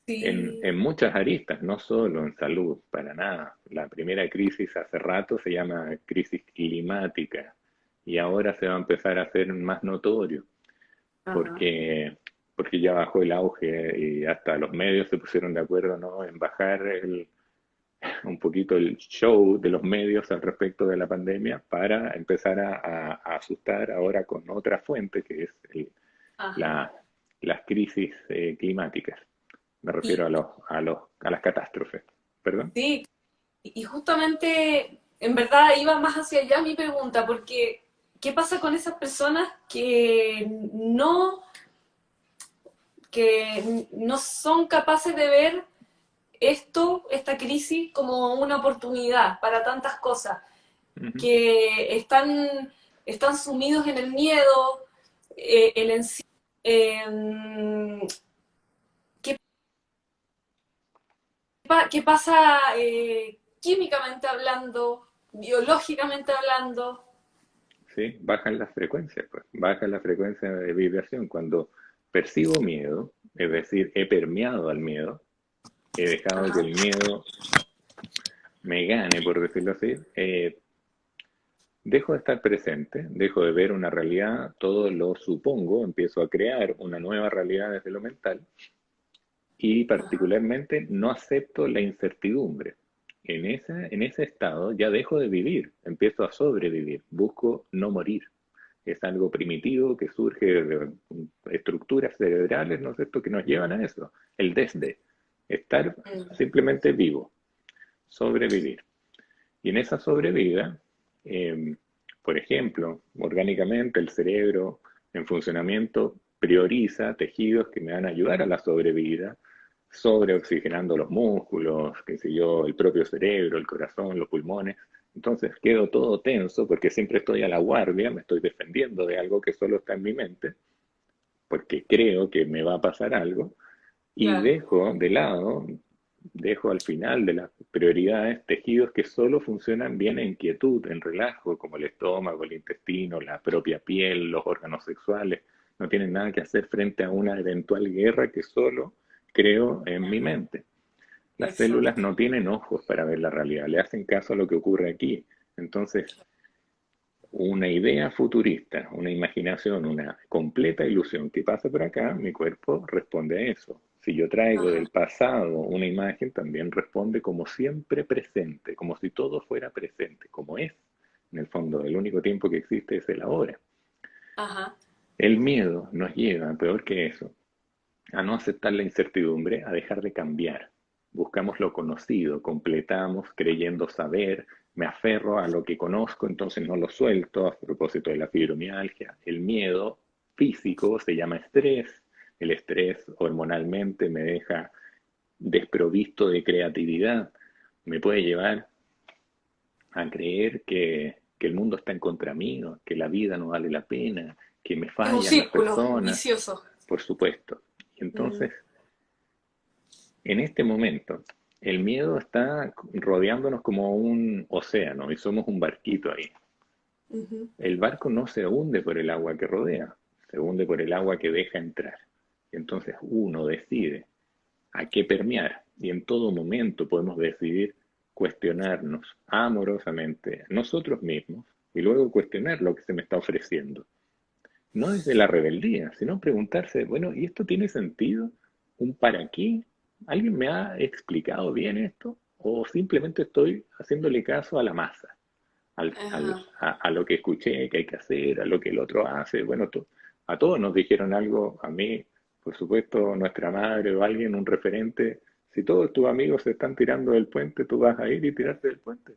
Sí. en muchas aristas, no solo en salud, para nada. La primera crisis hace rato se llama crisis climática y ahora se va a empezar a hacer más notorio Ajá. porque, porque ya bajó el auge y hasta los medios se pusieron de acuerdo, ¿no?, en bajar un poquito el show de los medios al respecto de la pandemia para empezar a asustar ahora con otra fuente que es Ajá. la, las crisis climáticas. Me refiero Y a las catástrofes. ¿Perdón? sí, y justamente, en verdad, iba más hacia allá mi pregunta, porque ¿qué pasa con esas personas que no son capaces de ver esta crisis, como una oportunidad para tantas cosas, Ujú. que están sumidos en el miedo, el encierro? Eh, ¿qué, qué pasa químicamente hablando, biológicamente hablando? Sí, bajan las frecuencias, pues. Baja la frecuencia de vibración. Cuando percibo miedo, es decir, he permeado al miedo, he dejado que Ajá. el miedo me gane, por decirlo así, dejo de estar presente, dejo de ver una realidad, todo lo supongo, empiezo a crear una nueva realidad desde lo mental y Ajá. particularmente no acepto la incertidumbre. En ese estado ya dejo de vivir, empiezo a sobrevivir, busco no morir. Es algo primitivo que surge de estructuras cerebrales, ¿no es cierto?, que nos llevan a eso, el desde, estar Mm. simplemente vivo, sobrevivir. Y en esa sobrevida, eh, por ejemplo, orgánicamente el cerebro en funcionamiento prioriza tejidos que me van a ayudar a la sobrevida, sobreoxigenando los músculos, qué sé yo, el propio cerebro, el corazón, los pulmones. Entonces quedo todo tenso porque siempre estoy a la guardia, me estoy defendiendo de algo que solo está en mi mente, porque creo que me va a pasar algo, y Claro. dejo de lado, dejo al final de las prioridades tejidos que solo funcionan bien en quietud, en relajo, como el estómago, el intestino, la propia piel, los órganos sexuales. No tienen nada que hacer frente a una eventual guerra que solo creo en mi mente. Las células Exacto. no tienen ojos para ver la realidad, le hacen caso a lo que ocurre aquí. Entonces, una idea futurista, una imaginación, una completa ilusión que pasa por acá, mi cuerpo responde a eso. Si yo traigo Ajá. del pasado una imagen, también responde como siempre presente, como si todo fuera presente, como es. En el fondo, el único tiempo que existe es el ahora. Ajá. El miedo nos lleva, peor que eso, a no aceptar la incertidumbre, a dejar de cambiar. Buscamos lo conocido, completamos creyendo saber, me aferro a lo que conozco, entonces no lo suelto, a propósito de la fibromialgia. El miedo físico se llama estrés, el estrés hormonalmente me deja desprovisto de creatividad, me puede llevar a creer que el mundo está en contra mío, que la vida no vale la pena, que me Es un fallan las círculo personas, vicioso. por supuesto. Y Mm, entonces, en este momento, el miedo está rodeándonos como un océano y somos un barquito ahí. ujú. El barco no se hunde por el agua que rodea, se hunde por el agua que deja entrar. Y entonces uno decide a qué permear y en todo momento podemos decidir cuestionarnos amorosamente nosotros mismos y luego cuestionar lo que se me está ofreciendo. No desde la rebeldía, sino preguntarse, bueno, ¿y esto tiene sentido? ¿Un para qué? ¿Alguien me ha explicado bien esto? ¿O simplemente estoy haciéndole caso a la masa? Ajá. A lo que escuché que hay que hacer, a lo que el otro hace. Bueno, a todos nos dijeron algo, a mí, por supuesto, nuestra madre o alguien, un referente. Si todos tus amigos se están tirando del puente, tú vas a ir y tirarte del puente.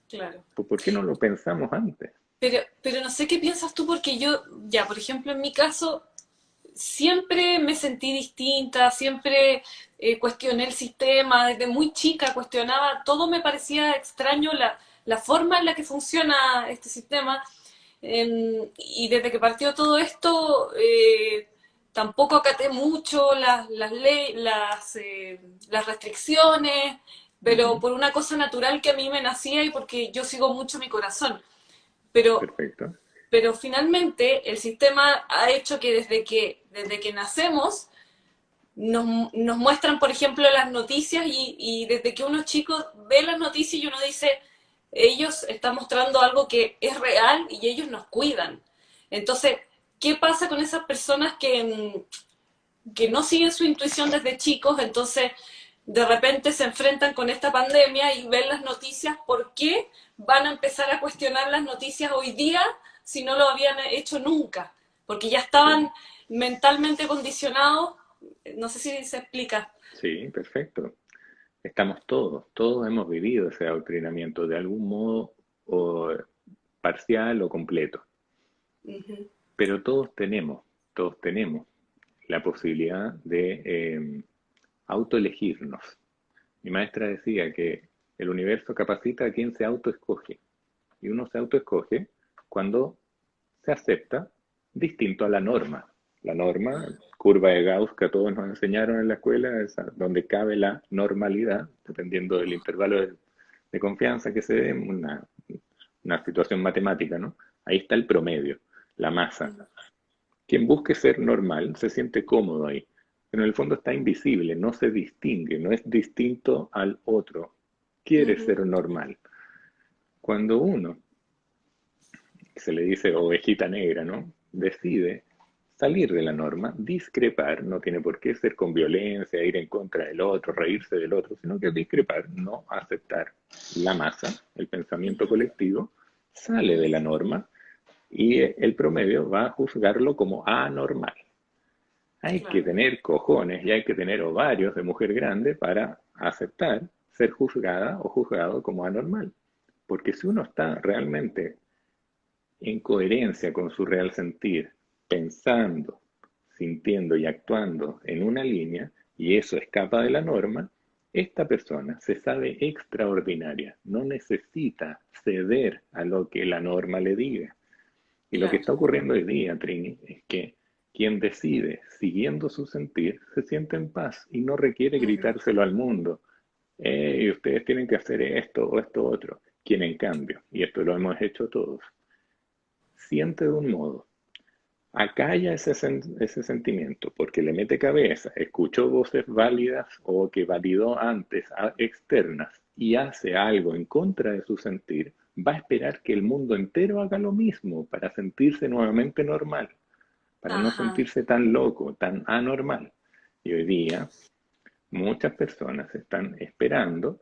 Claro. Pues, ¿por qué no lo pensamos antes? Pero no sé qué piensas tú, porque yo, ya, por ejemplo, en mi caso, siempre me sentí distinta, siempre cuestioné el sistema, desde muy chica cuestionaba, todo me parecía extraño, la forma en la que funciona este sistema. Y desde que partió todo esto, tampoco acaté mucho las restricciones, pero Ujú, por una cosa natural que a mí me nacía y porque yo sigo mucho mi corazón. Pero perfecto. pero finalmente el sistema ha hecho que desde que nacemos nos muestran, por ejemplo, las noticias y desde que uno chico ve las noticias y uno dice, ellos están mostrando algo que es real y ellos nos cuidan. Entonces, ¿qué pasa con esas personas que no siguen su intuición desde chicos? Entonces, de repente se enfrentan con esta pandemia y ven las noticias, ¿por qué van a empezar a cuestionar las noticias hoy día si no lo habían hecho nunca? Porque ya estaban Sí, mentalmente condicionados, no sé si se explica. sí, perfecto. Estamos todos hemos vivido ese adoctrinamiento de algún modo o parcial o completo, Ujú. pero todos tenemos la posibilidad de autoelegirnos. Mi maestra decía que el universo capacita a quien se autoescoge, y uno se autoescoge cuando se acepta distinto a la norma. La norma, curva de Gauss que a todos nos enseñaron en la escuela, es donde cabe la normalidad, dependiendo del intervalo de confianza que se dé, una situación matemática, ¿no? Ahí está el promedio, la masa. Quien busque ser normal se siente cómodo ahí, pero en el fondo está invisible, no se distingue, no es distinto al otro. Quiere Ujú. ser normal. Cuando uno, se le dice ovejita negra, ¿no? Decide salir de la norma, discrepar, no tiene por qué ser con violencia, ir en contra del otro, reírse del otro, sino que discrepar, no aceptar la masa, el pensamiento colectivo, sale de la norma y el promedio va a juzgarlo como anormal. Hay que Claro. tener cojones y hay que tener ovarios de mujer grande para aceptar ser juzgada o juzgado como anormal. Porque si uno está realmente en coherencia con su real sentir, pensando, sintiendo y actuando en una línea, y eso escapa de la norma, esta persona se sabe extraordinaria, no necesita ceder a lo que la norma le diga. Y lo que Claro. está ocurriendo hoy día, Trini, es que quien decide, siguiendo su sentir, se siente en paz y no requiere Ujú. gritárselo al mundo. Ustedes tienen que hacer esto o esto otro. Quien en cambio, y esto lo hemos hecho todos, siente de un modo, acalla ese sentimiento porque le mete cabeza, escuchó voces válidas o que validó antes externas y hace algo en contra de su sentir, va a esperar que el mundo entero haga lo mismo para sentirse nuevamente normal, para no Ajá. sentirse tan loco, tan anormal. Y hoy día muchas personas están esperando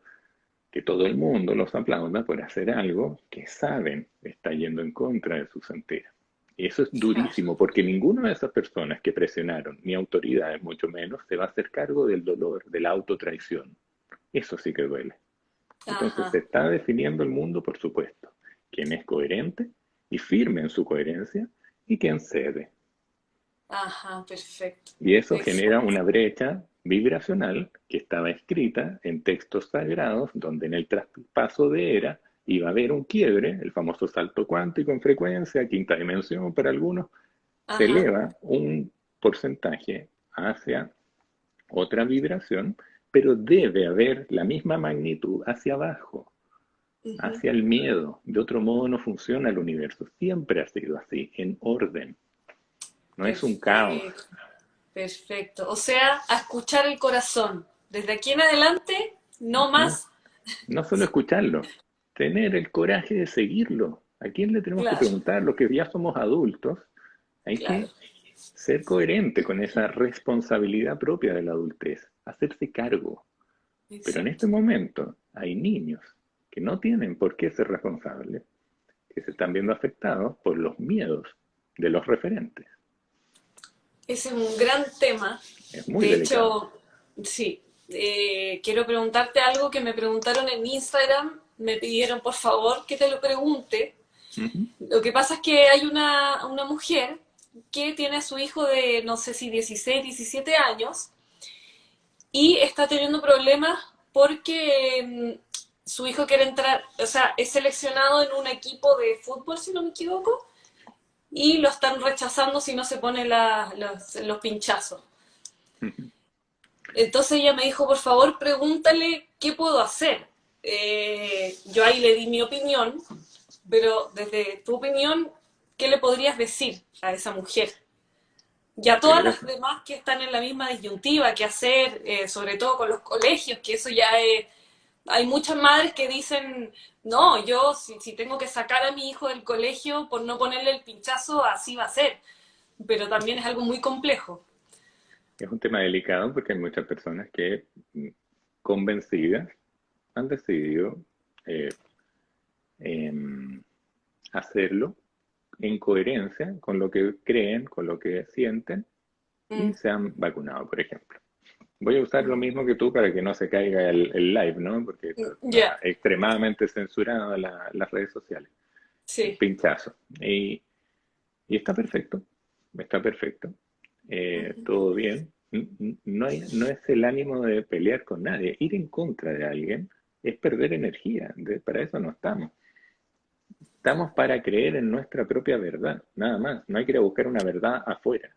que todo el mundo los aplauda por hacer algo que saben está yendo en contra de su sentir. Y eso es Claro. durísimo, porque ninguna de esas personas que presionaron, ni autoridades mucho menos, se va a hacer cargo del dolor, de la autotraición. Eso sí que duele. Entonces se Ajá. está definiendo el mundo, por supuesto. Quien es coherente y firme en su coherencia y quien cede. Ajá, perfecto. Y eso genera Exacto. una brecha vibracional que estaba escrita en textos sagrados, donde en el traspaso de era iba a haber un quiebre, el famoso salto cuántico en frecuencia, quinta dimensión para algunos, se Ajá. eleva un porcentaje hacia otra vibración, pero debe haber la misma magnitud hacia abajo, Ujú. hacia el miedo. De otro modo no funciona el universo. Siempre ha sido así, en orden. No es un caos. Perfecto, perfecto. O sea, a escuchar el corazón. Desde aquí en adelante, no No, más. no solo escucharlo, tener el coraje de seguirlo. ¿A quién le tenemos que Claro, preguntar? Los que ya somos adultos, hay claro. que ser coherente con esa responsabilidad propia de la adultez, hacerse cargo. Pero en Exacto. este momento hay niños que no tienen por qué ser responsables, que se están viendo afectados por los miedos de los referentes. Ese es un gran tema. Es muy De delicado. hecho, sí. Quiero preguntarte algo que me preguntaron en Instagram. Me pidieron por favor que te lo pregunte. Ujú. Lo que pasa es que hay una mujer que tiene a su hijo de no sé si 16, 17 años y está teniendo problemas porque su hijo quiere entrar, o sea, es seleccionado en un equipo de fútbol, si no me equivoco, y lo están rechazando si no se pone los pinchazos. Entonces ella me dijo, por favor, pregúntale qué puedo hacer. Yo ahí le di mi opinión, pero desde tu opinión, ¿qué le podrías decir a esa mujer? Y a todas Primero, las demás que están en la misma disyuntiva, qué hacer, sobre todo con los colegios, que eso ya es... Hay muchas madres que dicen, no, yo si tengo que sacar a mi hijo del colegio por no ponerle el pinchazo, así va a ser. Pero también es algo muy complejo. es un tema delicado porque hay muchas personas que convencidas han decidido eh, em, hacerlo en coherencia con lo que creen, con lo que sienten y Mm, se han vacunado, por ejemplo. Voy a usar lo mm, mismo que tú para que no se caiga el live, ¿no? Porque ya, está extremadamente censurado las redes sociales. El sí. pinchazo. Y está perfecto, todo bien. No, no es el ánimo de pelear con nadie. Ir en contra de alguien es perder energía. Para eso no estamos. Estamos para creer en nuestra propia verdad, nada más. No hay que ir a buscar una verdad afuera.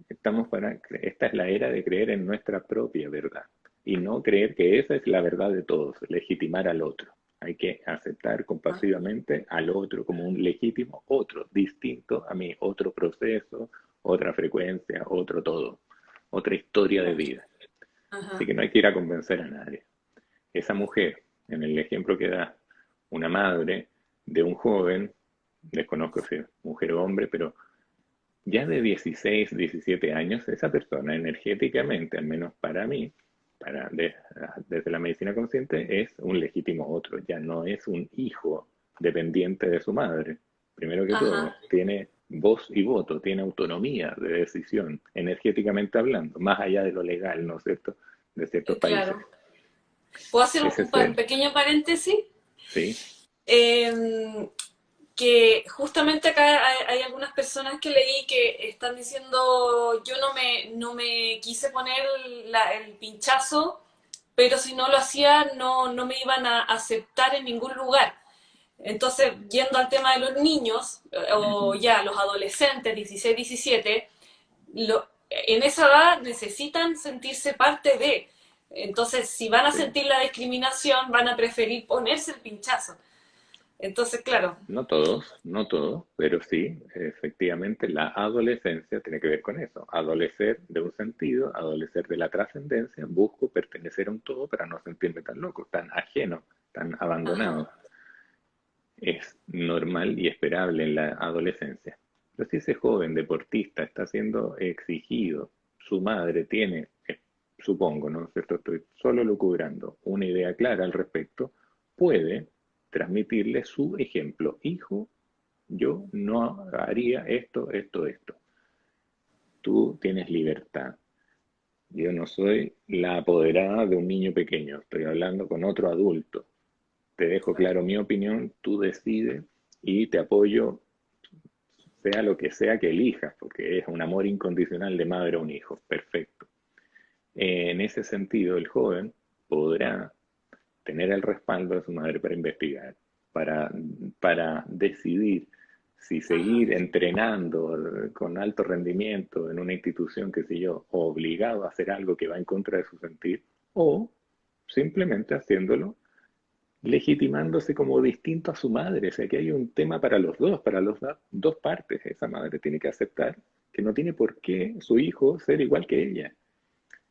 Esta es la era de creer en nuestra propia verdad y no creer que esa es la verdad de todos, legitimar al otro. Hay que aceptar Ah, compasivamente al otro como un legítimo otro, distinto a mí, otro proceso, otra frecuencia, otro todo, otra historia de claro. vida. Así Ajá. que no hay que ir a convencer a nadie. Esa mujer, en el ejemplo que da, una madre de un joven, desconozco si es mujer o hombre, pero ya de 16, 17 años, esa persona energéticamente, al menos para mí, desde la medicina consciente, es un legítimo otro, ya no es un hijo dependiente de su madre. Primero que Ajá. todo, tiene voz y voto, tiene autonomía de decisión, energéticamente hablando, más allá de lo legal, ¿no es cierto?, de ciertos países. Claro. ¿Puedo hacer Ese un es él, pequeño paréntesis? ¿sí? Eh, que justamente acá hay algunas personas que leí que están diciendo yo no me quise poner el pinchazo, pero si no lo hacía no me iban a aceptar en ningún lugar. Entonces, yendo al tema de los niños, o Ujú. ya los adolescentes, 16, 17, en esa edad necesitan sentirse parte de. Entonces, si van a Sí. sentir la discriminación, van a preferir ponerse el pinchazo. Entonces, claro, No todos, no todos, pero sí, efectivamente, la adolescencia tiene que ver con eso. Adolecer de un sentido, adolecer de la trascendencia, busco pertenecer a un todo para no sentirme tan loco, tan ajeno, tan ajá, abandonado. Es normal y esperable en la adolescencia. Pero si ese joven deportista está siendo exigido, su madre tiene, supongo, ¿no es cierto? Estoy solo lucubrando, una idea clara al respecto, puede transmitirle su ejemplo. Hijo, yo no haría esto, esto, esto. Tú tienes libertad. Yo no soy la apoderada de un niño pequeño, estoy hablando con otro adulto. Te dejo claro, claro mi opinión, tú decides y te apoyo sea lo que sea que elijas, porque es un amor incondicional de madre a un hijo, perfecto. En ese sentido, el joven podrá tener el respaldo de su madre para investigar, para, para decidir si Ajá. seguir entrenando con alto rendimiento en una institución, qué sé yo, o obligado a hacer algo que va en contra de su sentir, o simplemente haciéndolo legitimándose como distinto a su madre. O sea, que hay un tema para los dos, para las dos partes. Esa madre tiene que aceptar que no tiene por qué su hijo ser igual que ella.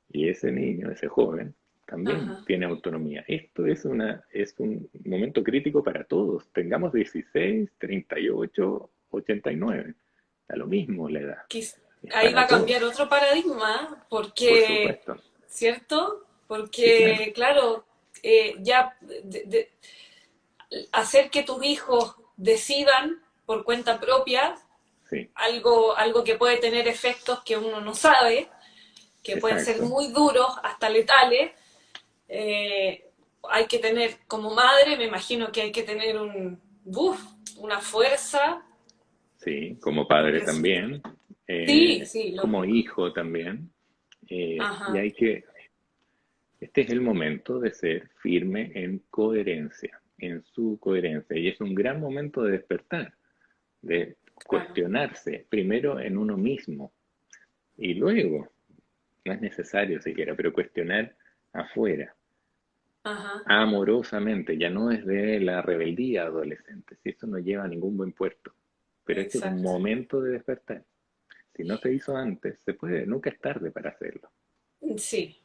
Y ese niño, ese joven, también Ajá. tiene autonomía. Esto es un momento crítico para todos. Tengamos 16, 38, 89. Da lo mismo la edad. Quiz- Es Ahí va para a cambiar todos, otro paradigma, por porque, supuesto. ¿cierto? Sí, claro. Porque, claro, ya hacer que tus hijos decidan por cuenta propia, Sí, algo que puede tener efectos que uno no sabe, que pueden ser exacto. muy duros, hasta letales, eh, hay que tener, como madre, me imagino que hay que tener una fuerza Sí, como padre impresionante. también, Sí, sí, como lógico. hijo también, y Ajá, hay que, este es el momento de ser firme en coherencia, en su coherencia, y es un gran momento de despertar, de claro. cuestionarse primero en uno mismo, y luego, no es necesario siquiera, pero cuestionar afuera, Ajá, amorosamente, ya no es de la rebeldía adolescente, si eso no lleva a ningún buen puerto, pero este es un exacto. momento de despertar. Si no se hizo antes, se puede, nunca es tarde para hacerlo. Sí.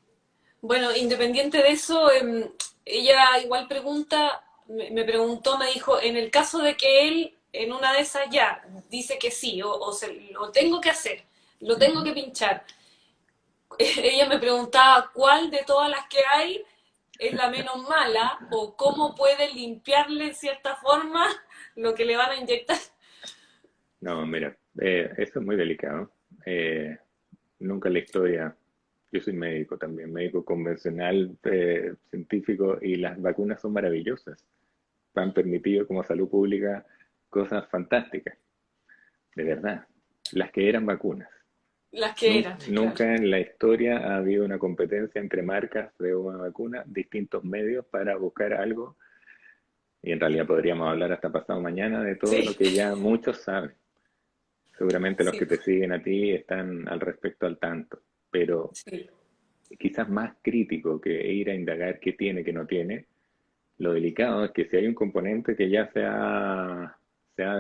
Bueno, independiente de eso, ella igual me preguntó, me dijo, en el caso de que él en una de esas ya dice que sí, lo tengo que hacer, lo tengo Ujú. que pinchar. Ella me preguntaba cuál de todas las que hay es la menos mala o cómo puede limpiarle en cierta forma lo que le van a inyectar. No, mira, eso es muy delicado. Eh, Nunca en la historia, yo soy médico también, médico convencional, científico, y las vacunas son maravillosas. Han permitido como salud pública cosas fantásticas, de verdad. Las que eran vacunas. Las que eran, claro. Nunca en la historia ha habido una competencia entre marcas de una vacuna, distintos medios para buscar algo, y en realidad podríamos hablar hasta pasado mañana de todo lo Sí, que ya muchos saben. Seguramente los sí, que te siguen a ti están al respecto al tanto, pero sí. quizás más crítico que ir a indagar qué tiene, qué no tiene, lo delicado es que si hay un componente que ya se ha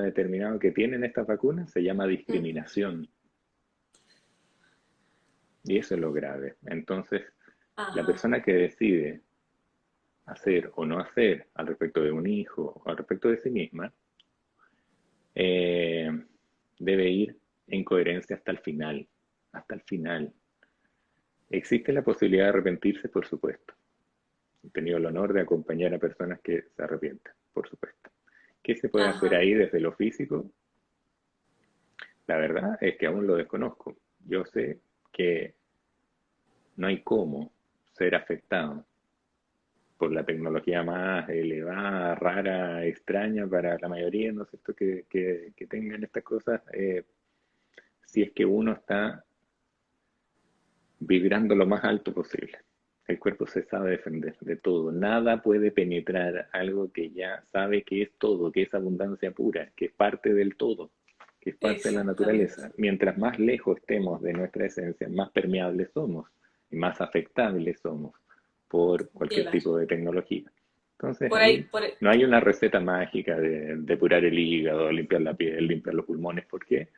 determinado que tienen estas vacunas, se llama discriminación. Y eso es lo grave. Entonces, la Ajá, persona que decide hacer o no hacer al respecto de un hijo o al respecto de sí misma, eh, debe ir en coherencia hasta el final, hasta el final. Existe la posibilidad de arrepentirse, por supuesto. He tenido el honor de acompañar a personas que se arrepienten, por supuesto. ¿Qué se puede hacer ajá. ahí desde lo físico? La verdad es que aún lo desconozco. Yo sé que no hay cómo ser afectado por la tecnología más elevada, rara, extraña para la mayoría, ¿no es cierto?, que tengan estas cosas, si es que uno está vibrando lo más alto posible. El cuerpo se sabe defender de todo. Nada puede penetrar algo que ya sabe que es todo, que es abundancia pura, que es parte del todo, que es parte de la Exactamente. naturaleza. Mientras más lejos estemos de nuestra esencia, más permeables somos y más afectables somos por cualquier Claro. tipo de tecnología. Entonces Por ahí, ahí no hay una receta mágica de depurar el hígado, limpiar la piel, limpiar los pulmones. ¿Por qué?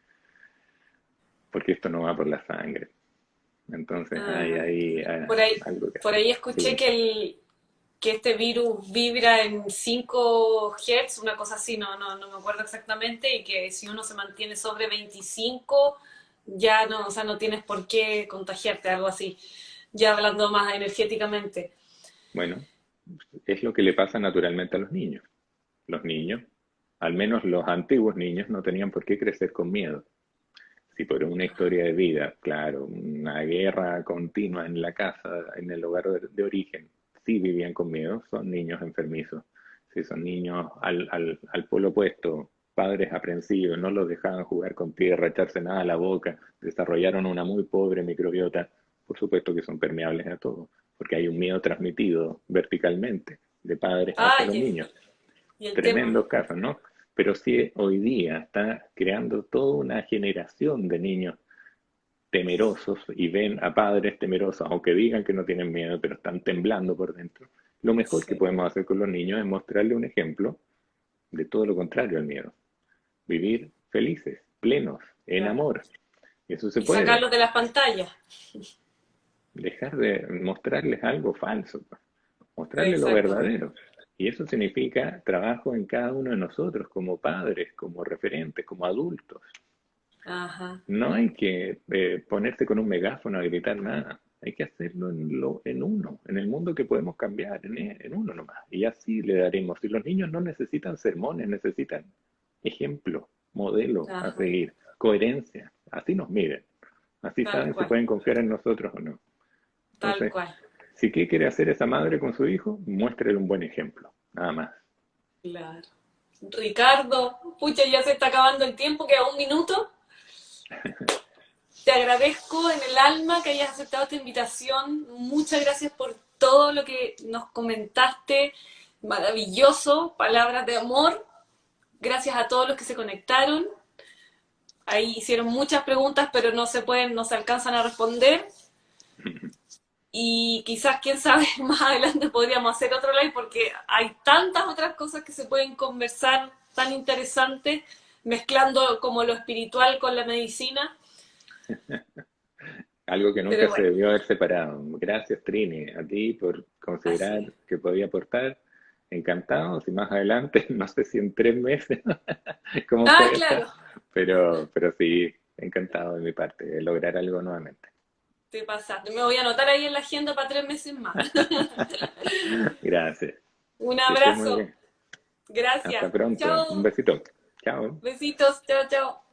Porque esto no va por la sangre. Entonces hay ah, ahí por ahí, algo que por hacer. ahí escuché Sí, que este virus vibra en 5 Hz, una cosa así, no me acuerdo exactamente, y que si uno se mantiene sobre 25, ya no, o sea, no tienes por qué contagiarte, algo así, ya hablando más energéticamente. bueno, es lo que le pasa naturalmente a los niños. Los niños, al menos los antiguos niños, no tenían por qué crecer con miedo. Si por una historia de vida, claro, una guerra continua en la casa, en el hogar de origen, sí vivían con miedo, son niños enfermizos. Si son niños al polo opuesto, padres aprensivos, no los dejaban jugar con tierra, echarse nada a la boca, desarrollaron una muy pobre microbiota. Por supuesto que son permeables a todo, porque hay un miedo transmitido verticalmente de padres hacia los Ay, niños. y el tema. Tremendos casos, ¿no? Pero sí hoy día está creando toda una generación de niños temerosos y ven a padres temerosos, aunque digan que no tienen miedo, pero están temblando por dentro. Lo mejor que Sí, podemos hacer con los niños es mostrarle un ejemplo de todo lo contrario al miedo. Vivir felices, plenos, en claro. amor. Y eso se Y puede. sacarlos de las pantallas. Dejar de mostrarles algo falso, pues. Mostrarles lo Exacto. verdadero. Y eso significa trabajo en cada uno de nosotros como padres, como referentes, como adultos. Ajá, No hay que ponerse con un megáfono a gritar nada. Hay que hacerlo en uno, en el mundo que podemos cambiar, en uno nomás. Y así le daremos. Y los niños no necesitan sermones, necesitan ejemplo, modelo a ajá, seguir, coherencia. Así nos miden. Así tal saben si cual, pueden confiar en nosotros o no. tal Entonces, cual. si qué quiere hacer esa madre con su hijo, muéstrele un buen ejemplo. Nada más. Claro. Ricardo, pucha, ya se está acabando el tiempo, queda un minuto. Te agradezco en el alma que hayas aceptado esta invitación. Muchas gracias por todo lo que nos comentaste. Maravilloso, palabras de amor. Gracias a todos los que se conectaron. Ahí hicieron muchas preguntas, pero no se pueden, no se alcanzan a responder. Y quizás, quién sabe, más adelante podríamos hacer otro live porque hay tantas otras cosas que se pueden conversar tan interesantes, mezclando como lo espiritual con la medicina. Algo que nunca Pero se bueno, debió haber separado. Gracias, Trini, a ti por así considerar es. que podía aportar. Encantado, si más adelante, no sé si en 3 meses, cómo Ah, fue esta, claro, pero sí, encantado de mi parte de lograr algo nuevamente. te pasaste. Me voy a anotar ahí en la agenda para 3 meses más. Gracias, Un que estés muy abrazo. bien. Gracias. Hasta pronto, un Chao. besito. Chao. Besitos. Chao, chao.